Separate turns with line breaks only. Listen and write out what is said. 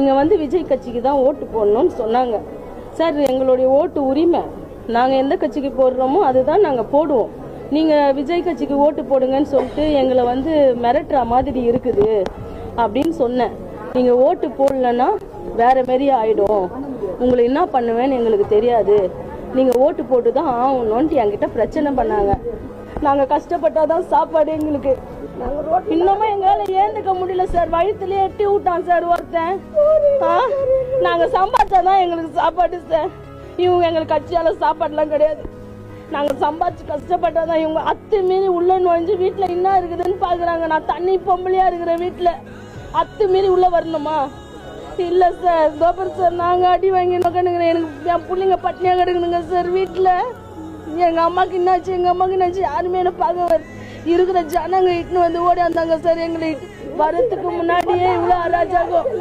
நீங்கள் வந்து விஜய் கட்சிக்கு தான் ஓட்டு போடணும்னு சொன்னாங்க. சார், எங்களுடைய ஓட்டு உரிமை, நாங்கள் எந்த கட்சிக்கு போடுறோமோ அதுதான் நாங்கள் போடுவோம். நீங்கள் விஜய் கட்சிக்கு ஓட்டு போடுங்கன்னு சொல்லிட்டு எங்களை வந்து மிரட்டுற மாதிரி இருக்குது அப்படின்னு சொன்னேன். நீங்கள் ஓட்டு போடலன்னா வேற மாரி ஆகிடும், உங்களை என்ன பண்ணுவேன்னு எங்களுக்கு தெரியாது, நீங்கள் ஓட்டு போட்டு தான் ஆகணும்ன்ட்டு என்கிட்ட பிரச்சனை பண்ணாங்க. நாங்கள் கஷ்டப்பட்டாதான் சாப்பாடு எங்களுக்கு. இன்னமும் எங்களால் ஏந்துக்க முடியல சார். வயிற்றுலேயே எட்டி விட்டான் சார் ஒருத்தன். நாங்கள் சம்பாதிச்சாதான் எங்களுக்கு சாப்பாடு சார். இவங்க எங்களுக்கு கட்சியால் சாப்பாடுலாம் கிடையாது. நாங்கள் சம்பாதிச்சு கஷ்டப்பட்டாதான் இவங்க அத்துமீறி உள்ள நுழைஞ்சு வீட்டில் என்ன இருக்குதுன்னு பார்க்குறாங்க. நான் தண்ணி பொம்பளையாக இருக்கிற வீட்டில் அத்துமீறி உள்ளே வரணுமா? இல்லை சார், தோப்பர் சார், நாங்கள் அடி வாங்கி நோக்கணுங்கிறேன். எனக்கு என் பிள்ளைங்க பட்டினியாக கிடக்குதுங்க சார் வீட்டில். எங்கள் அம்மாவுக்கு என்னாச்சு, எங்கள் அம்மாவுக்கு என்னாச்சு, யாருமே என்ன பார்க்க இருக்கிற ஜனங்க இட்டுன்னு வந்து ஓடி வந்தாங்க சார். எங்களை வரத்துக்கு முன்னாடியே இவ்வளோ அராஜகம்.